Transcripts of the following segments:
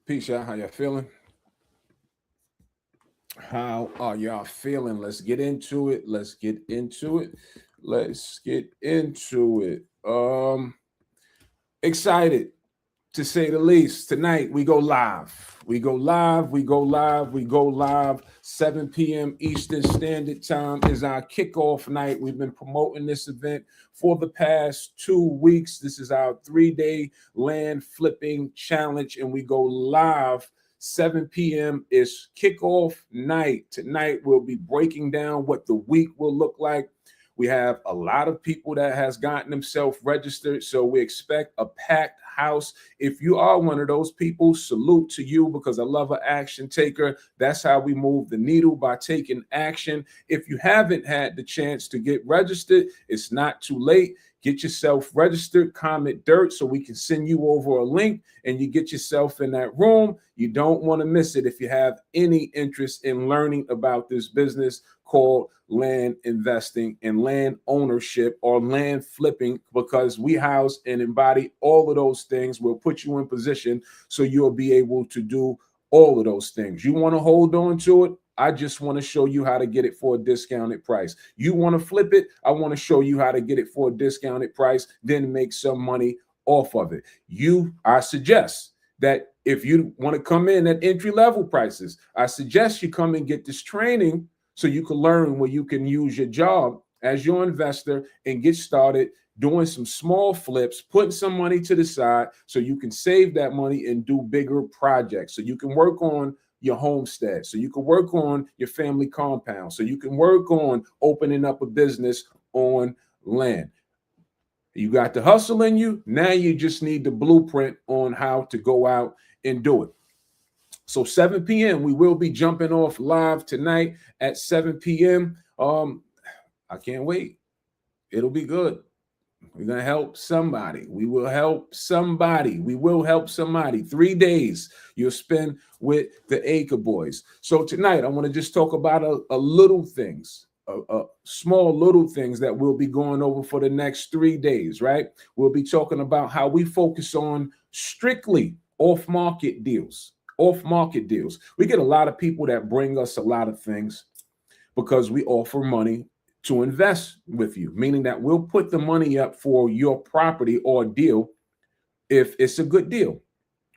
Peace out. How y'all feeling? How are y'all feeling? Let's get into it. Let's get into it. Let's get into it. Excited to say the least. Tonight we go live. We go live. We go live. We go live. 7 p.m. Eastern Standard Time is our kickoff night. We've been promoting this event for the past 2 weeks. This is our 3-day land flipping challenge, and we go live. 7 p.m. is kickoff night. Tonight we'll be breaking down what the week will look like. We have a lot of people that has gotten themselves registered, so we expect a packed house. If you are one of those people, salute to you, because I love an action taker. That's how we move the needle, by taking action. If you haven't had the chance to get registered, it's not too late. Get yourself registered, comment dirt, so we can send you over a link and you get yourself in that room. You don't want to miss it if you have any interest in learning about this business called land investing and land ownership, or land flipping, because we house and embody all of those things. We'll put you in position so you'll be able to do all of those things. You want to hold on to it? I just want to show you how to get it for a discounted price. You want to flip it? I want to show you how to get it for a discounted price, then make some money off of it. I suggest that if you want to come in at entry level prices, I suggest you come and get this training so you can learn where you can use your job as your investor and get started doing some small flips, putting some money to the side so you can save that money and do bigger projects. So you can work on your homestead, so you can work on your family compound, so you can work on opening up a business on land. You got the hustle in you. Now you just need the blueprint on how to go out and do it. So 7 p.m. we will be jumping off live tonight at 7 p.m. I can't wait. It'll be good. We're going to help somebody. We will help somebody. We will help somebody. 3 days you'll spend with the Acre Boys. So tonight I want to just talk about a little things, small little things that we'll be going over for the next 3 days, right? We'll be talking about how we focus on strictly off-market deals. Off-market deals. We get a lot of people that bring us a lot of things because we offer money to invest with you, meaning that we'll put the money up for your property or deal if it's a good deal,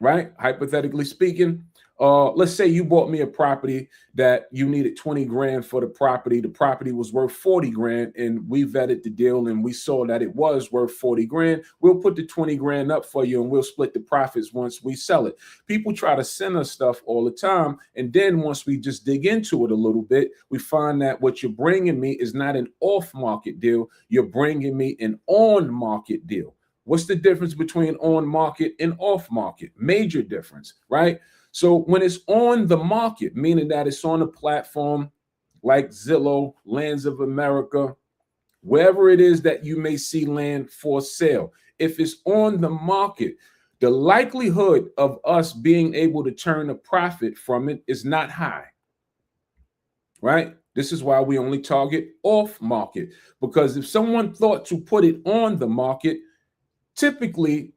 right? Hypothetically speaking, let's say you bought me a property that you needed 20 grand for the property. The property was worth 40 grand, and we vetted the deal and we saw that it was worth 40 grand. We'll put the 20 grand up for you and we'll split the profits once we sell it. People try to send us stuff all the time, and then once we just dig into it a little bit, we find that what you're bringing me is not an off-market deal. You're bringing me an on-market deal. What's the difference between on-market and off-market? Major difference, right? So when it's on the market, meaning that it's on a platform like Zillow, Lands of America, wherever it is that you may see land for sale, if it's on the market, the likelihood of us being able to turn a profit from it is not high, right? This is why we only target off market, because if someone thought to put it on the market, typically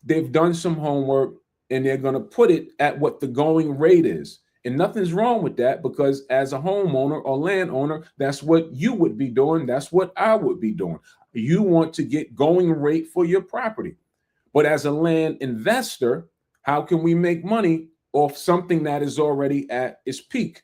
they've done some homework and they're going to put it at what the going rate is. And nothing's wrong with that, because as a homeowner or landowner, that's what you would be doing. That's what I would be doing. You want to get going rate for your property. But as a land investor, how can we make money off something that is already at its peak?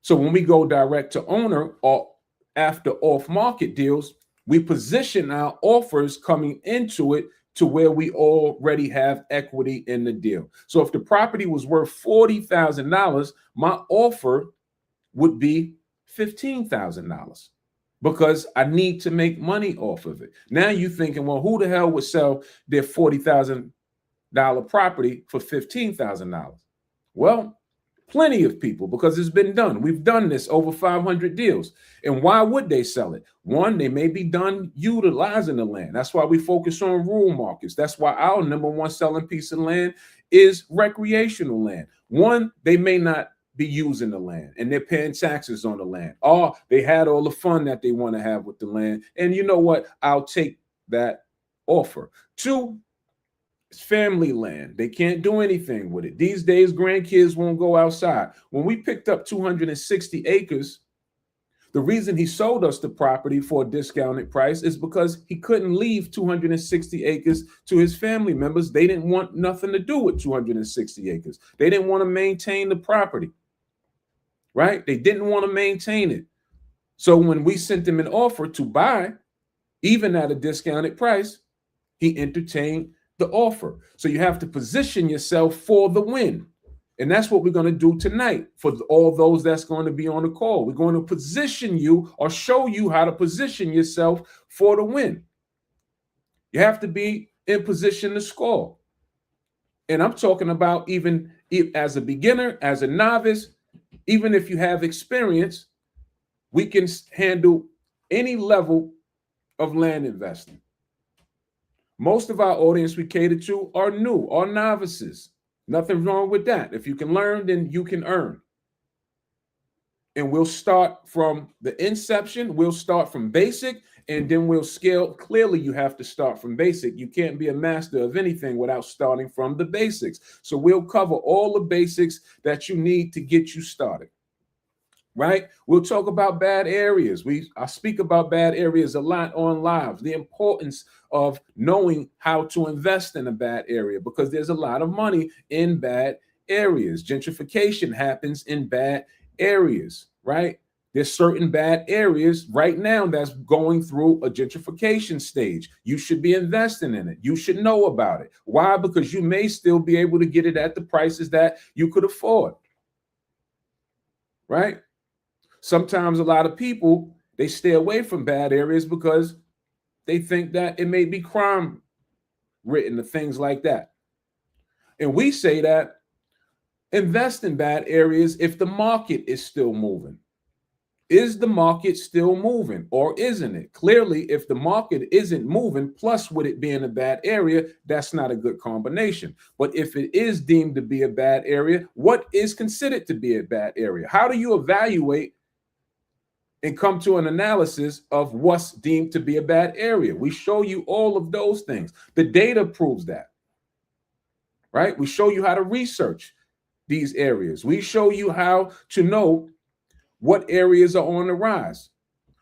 So when we go direct to owner or after off-market deals, we position our offers coming into it to where we already have equity in the deal. So if the property was worth $40,000, my offer would be $15,000 because I need to make money off of it. Now you're thinking, well, who the hell would sell their $40,000 property for $15,000? Well, plenty of people, because it's been done. We've done this over 500 deals. And why would they sell it? One, they may be done utilizing the land. That's why we focus on rural markets. That's why our number one selling piece of land is recreational land. One, they may not be using the land and they're paying taxes on the land. Or they had all the fun that they want to have with the land. And you know what? I'll take that offer. Two, It's family land. They can't do anything with it. These days, grandkids won't go outside. When we picked up 260 acres, the reason he sold us the property for a discounted price is because he couldn't leave 260 acres to his family members. They didn't want nothing to do with 260 acres. They didn't want to maintain the property, right? They didn't want to maintain it. So when we sent him an offer to buy, even at a discounted price, he entertained the offer. So you have to position yourself for the win. And that's what we're going to do tonight for all those that's going to be on the call. We're going to position you or show you how to position yourself for the win. You have to be in position to score. And I'm talking about even as a beginner, as a novice, even if you have experience, we can handle any level of land investing. Most of our audience we cater to are new, are novices. Nothing wrong with that. If you can learn, then you can earn. And we'll start from the inception. We'll start from basic, and then we'll scale. Clearly, you have to start from basic. You can't be a master of anything without starting from the basics. So we'll cover all the basics that you need to get you started. Right? We'll talk about bad areas. I speak about bad areas a lot on live. The importance of knowing how to invest in a bad area, because there's a lot of money in bad areas. Gentrification happens in bad areas, right? There's certain bad areas right now that's going through a gentrification stage. You should be investing in it. You should know about it. Why? Because you may still be able to get it at the prices that you could afford, right? Sometimes a lot of people, they stay away from bad areas because they think that it may be crime written or things like that. And we say that invest in bad areas if the market is still moving. Is the market still moving or isn't it? Clearly, if the market isn't moving, plus with it being a bad area, that's not a good combination. But if it is deemed to be a bad area, what is considered to be a bad area? How do you evaluate and come to an analysis of what's deemed to be a bad area? We show you all of those things. The data proves that, right? We show you how to research these areas. We show you how to know what areas are on the rise.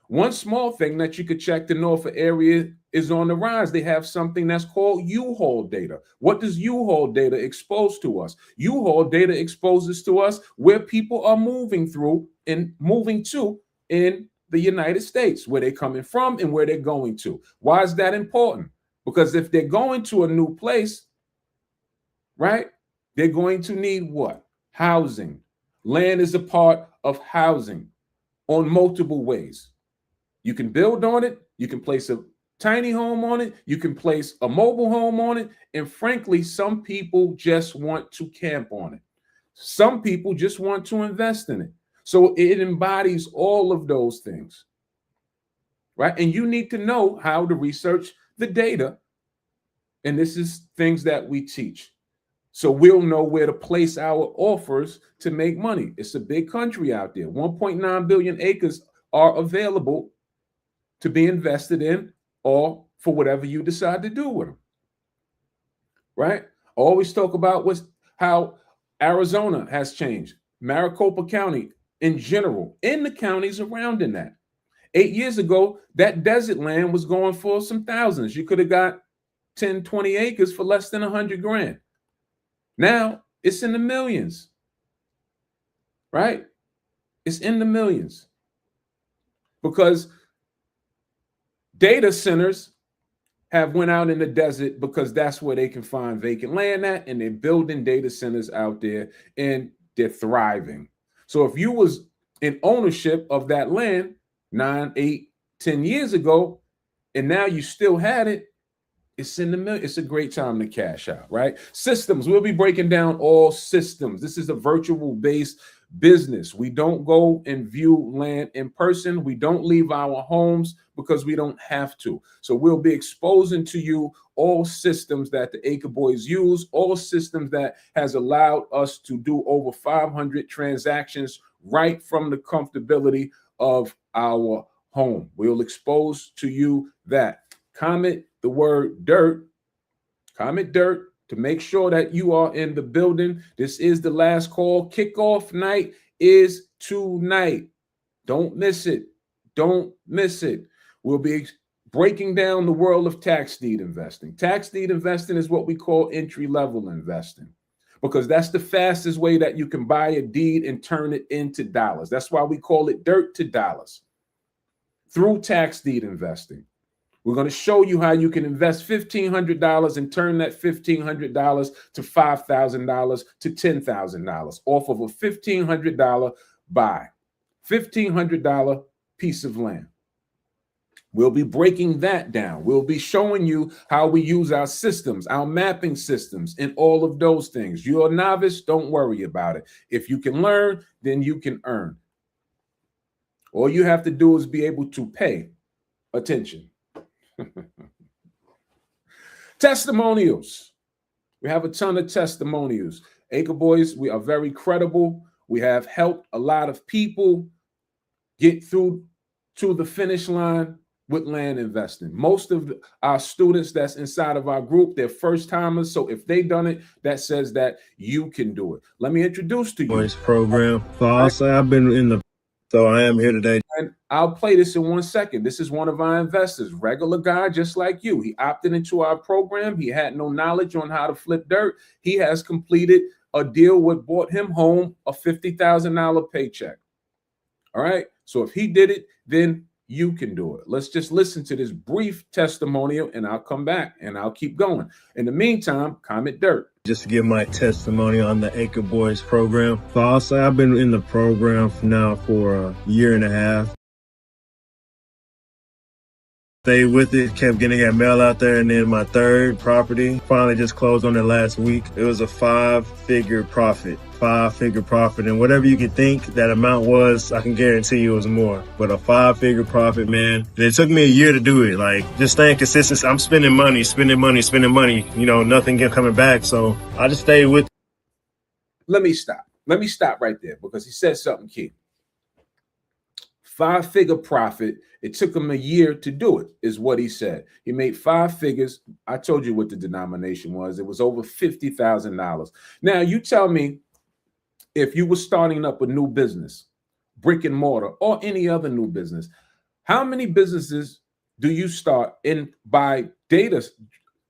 One small thing that you could check to know if an area is on the rise, they have something that's called U-Haul data. What does U-Haul data expose to us? U-Haul data exposes to us where people are moving through and moving to in the United States, where they're coming from and where they're going to. Why is that important? Because if they're going to a new place, right, they're going to need what? Housing. Land is a part of housing on multiple ways. You can build on it. You can place a tiny home on it. You can place a mobile home on it. And frankly, some people just want to camp on it. Some people just want to invest in it. So it embodies all of those things, right? And you need to know how to research the data. And this is things that we teach. So we'll know where to place our offers to make money. It's a big country out there. 1.9 billion acres are available to be invested in or for whatever you decide to do with them, right? I always talk about how Arizona has changed. Maricopa County in general, in the counties around in that. 8 years ago, that desert land was going for some thousands. You could have got 10, 20 acres for less than 100 grand. Now it's in the millions, right? It's in the millions because data centers have went out in the desert because that's where they can find vacant land at, and they're building data centers out there and they're thriving. So if you was in ownership of that land 9, 8, 10 years ago, and now you still had it, it's in the middle. It's a great time to cash out, right? Systems. We'll be breaking down all systems. This is a virtual-based business. We don't go and view land in person. We don't leave our homes because we don't have to. So we'll be exposing to you all systems that the Acre Boys use, all systems that has allowed us to do over 500 transactions right from the comfortability of our home. We'll expose to you that. Comment the word dirt. Comment dirt to make sure that you are in the building. This is the last call. Kickoff night is tonight. Don't miss it. Don't miss it. We'll be breaking down the world of tax deed investing. Tax deed investing is what we call entry-level investing, because that's the fastest way that you can buy a deed and turn it into dollars. That's why we call it dirt to dollars, through tax deed investing. We're going to show you how you can invest $1,500 and turn that $1,500 to $5,000 to $10,000 off of a $1,500 buy, $1,500 piece of land. We'll be breaking that down. We'll be showing you how we use our systems, our mapping systems, and all of those things. You're a novice, don't worry about it. If you can learn, then you can earn. All you have to do is be able to pay attention. Testimonials. We have a ton of testimonials. Acre Boys, we are very credible. We have helped a lot of people get through to the finish line with land investing. Most of our students that's inside of our group, they're first timers. So if they done it, that says that you can do it. Let me introduce to you. Boys program. So I'll say I've been in the, so I am here today. And I'll play this in 1 second. This is one of our investors, regular guy just like you. He opted into our program. He had no knowledge on how to flip dirt. He has completed a deal what brought him home a $50,000 paycheck. All right. So if he did it, then you can do it. Let's just listen to this brief testimonial and I'll come back and I'll keep going. In the meantime, comment dirt. Just to give my testimony on the Acre Boys program. So I'll say I've been in the program now for a year and a half. Stayed with it, kept getting that mail out there, and then my third property finally just closed on it last week. It was a five-figure profit, and whatever you could think that amount was, I can guarantee you it was more. But a five-figure profit, man. And it took me a year to do it, like just staying consistent. I'm spending money, you know, nothing coming back. So I just stayed with it. Let me stop right there because he said something key. Five-figure profit. It took him a year to do it, is what he said. He made 5 figures. I told you what the denomination was. It was over $50,000. Now, you tell me, if you were starting up a new business, brick and mortar, or any other new business, how many businesses do you start in by data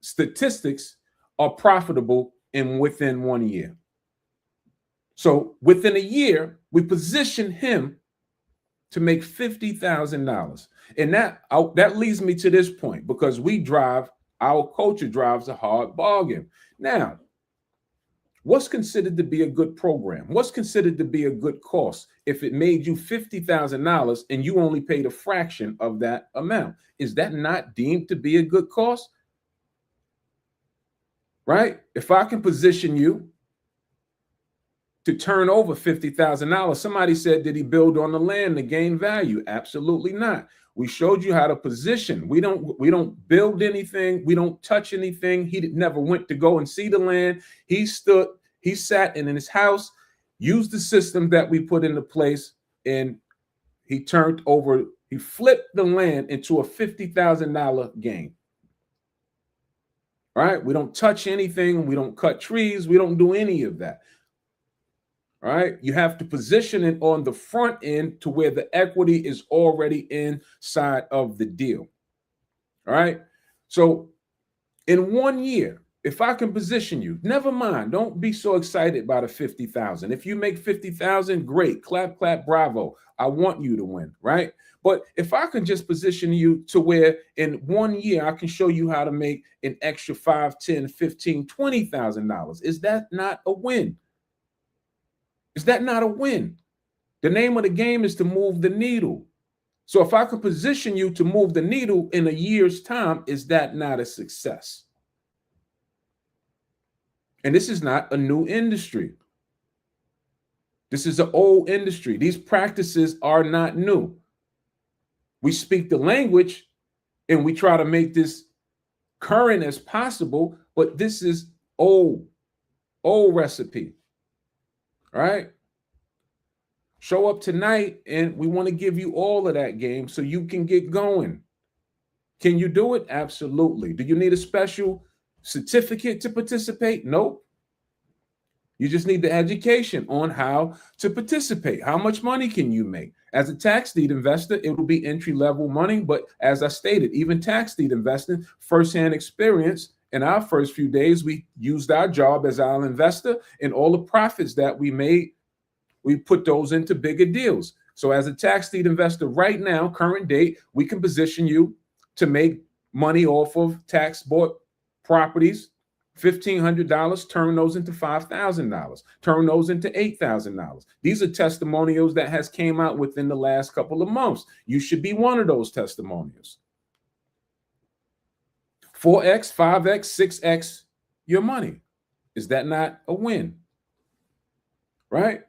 statistics are profitable within 1 year? So within a year, we position him to make $50,000. And that leads me to this point, because our culture drives a hard bargain. Now, what's considered to be a good program? What's considered to be a good cost if it made you $50,000 and you only paid a fraction of that amount? Is that not deemed to be a good cost? Right? If I can position you to turn over $50,000. Somebody said, did he build on the land to gain value? Absolutely not. We showed you how to position. We don't build anything. We don't touch anything. He never went to go and see the land. He sat in his house, used the system that we put into place, and he flipped the land into a $50,000 gain. All right? We don't touch anything. We don't cut trees. We don't do any of that. All right, you have to position it on the front end to where the equity is already inside of the deal. All right, so in 1 year, if I can position you, never mind, don't be so excited by the 50,000. If you make 50,000, great, clap, clap, bravo. I want you to win, right? But if I can just position you to where in 1 year I can show you how to make an extra $5, $10, $15, $20,000, is that not a win? Is that not a win? The name of the game is to move the needle. So if I can position you to move the needle in a year's time, is that not a success? And this is not a new industry. This is an old industry. These practices are not new. We speak the language and we try to make this current as possible, but this is old recipe. All right. Show up tonight and we want to give you all of that game so you can get going. Can you do it? Absolutely. Do you need a special certificate to participate? Nope. You just need the education on how to participate. How much money can you make? As a tax deed investor, it will be entry-level money. But as I stated, even tax deed investing, firsthand experience, in our first few days, we used our job as our investor, and all the profits that we made, we put those into bigger deals. So as a tax deed investor right now, current date, we can position you to make money off of tax bought properties. $1,500, turn those into $5,000, turn those into $8,000. These are testimonials that has came out within the last couple of months. You should be one of those testimonials. 4x, 5x, 6x your money. Is that not a win? Right?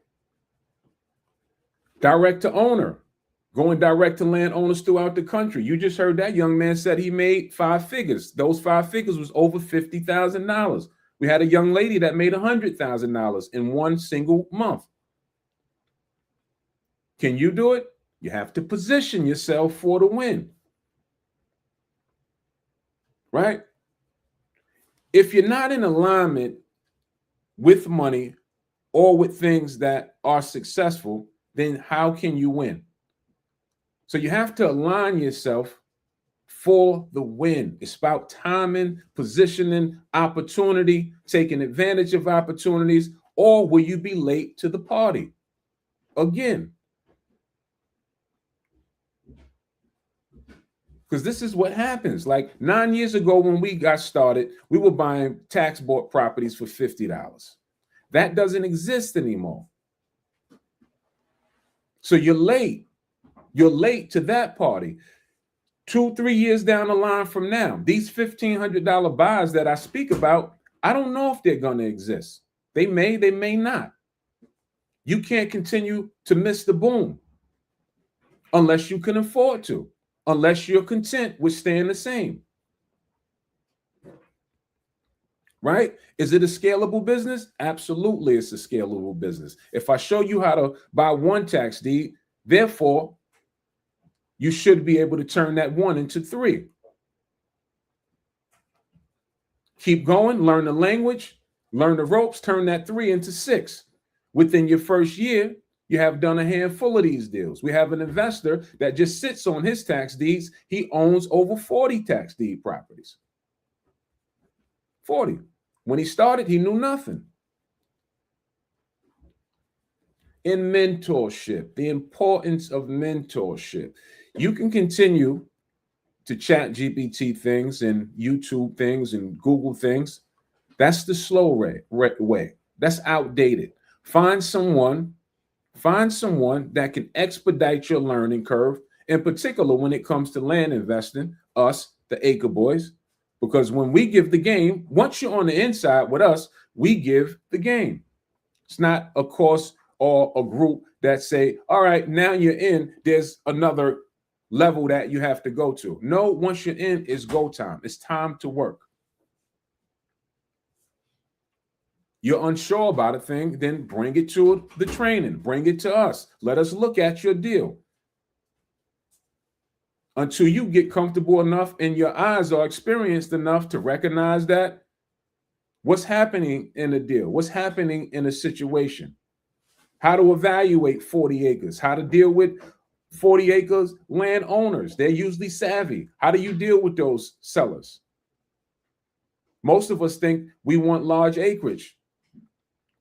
Direct to owner, going direct to landowners throughout the country. You just heard that young man said he made 5 figures. Those 5 figures was over $50,000. We had a young lady that made $100,000 in one single month. Can you do it? You have to position yourself for the win. Right? If you're not in alignment with money or with things that are successful, then how can you win? So you have to align yourself for the win. It's about timing, positioning, opportunity, taking advantage of opportunities, or will you be late to the party? Again, because this is what happens. Like 9 years ago when we got started, we were buying tax bought properties for $50. That doesn't exist anymore. So you're late. You're late to that party. 2-3 years down the line from now, these $1,500 buys that I speak about, I don't know if they're going to exist. They may not. You can't continue to miss the boom unless you can afford to, unless you're content with staying the same. Right? Is it a scalable business? Absolutely, it's a scalable business. If I show you how to buy one tax deed, therefore, you should be able to turn that 1 into 3. Keep going, learn the language, learn the ropes, turn that 3 into 6. Within your first year, you have done a handful of these deals. We have an investor that just sits on his tax deeds. He owns over 40 tax deed properties. 40. When he started, he knew nothing. In mentorship, the importance of mentorship. You can continue to chat GPT things and YouTube things and Google things. That's the slow way. That's outdated. Find someone that can expedite your learning curve, in particular when it comes to land investing, us, the Acre Boys, because when we give the game, once you're on the inside with us, we give the game. It's not a course or a group that say, all right, now you're in, there's another level that you have to go to. No, once you're in, it's go time. It's time to work. You're unsure about a thing, then bring it to the training. Bring it to us. Let us look at your deal. Until you get comfortable enough and your eyes are experienced enough to recognize that what's happening in a deal, what's happening in a situation, how to evaluate 40 acres, how to deal with 40 acres landowners. They're usually savvy. How do you deal with those sellers? Most of us think we want large acreage,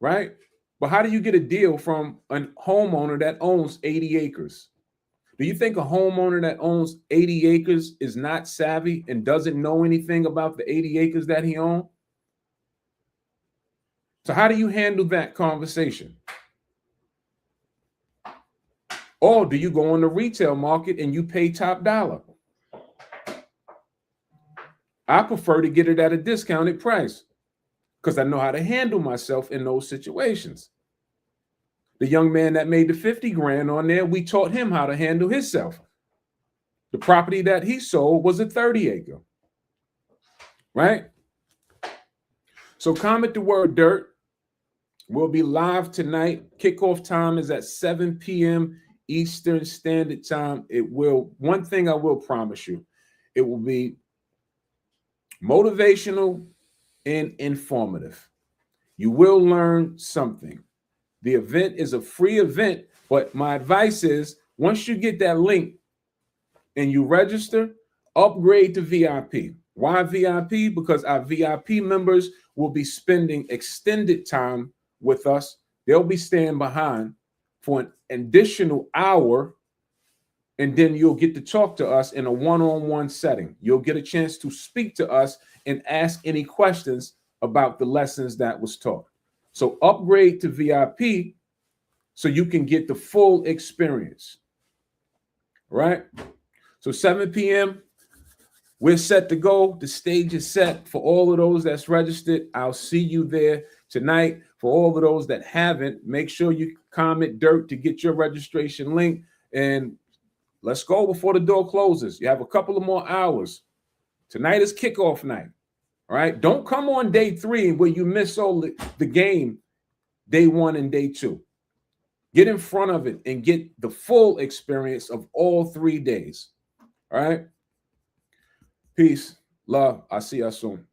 right? But how do you get a deal from a homeowner that owns 80 acres? Do you think a homeowner that owns 80 acres is not savvy and doesn't know anything about the 80 acres that he owns? So how do you handle that conversation? Or do you go on the retail market and you pay top dollar? I prefer to get it at a discounted price because I know how to handle myself in those situations. The young man that made the 50 grand on there, we taught him how to handle himself. The property that he sold was a 30 acre, right? So comment the word dirt. We'll be live tonight. Kickoff time is at 7 p.m. Eastern Standard Time. One thing I will promise you, it will be motivational, and informative. You will learn something. The event is a free event, but my advice is once you get that link and you register, upgrade to VIP. Why VIP? Because our VIP members will be spending extended time with us. They'll be staying behind for an additional hour, and then you'll get to talk to us in a one-on-one setting. You'll get a chance to speak to us and ask any questions about the lessons that was taught. So upgrade to VIP so you can get the full experience, right? So 7 p.m., we're set to go. The stage is set for all of those that's registered. I'll see you there tonight. For all of those that haven't, make sure you comment dirt to get your registration link, and let's go before the door closes. You have a couple of more hours. Tonight is kickoff night. All right. Don't come on day 3 where you miss all the game, day 1 and day 2. Get in front of it and get the full experience of all 3 days. All right. Peace. Love. I'll see y'all soon.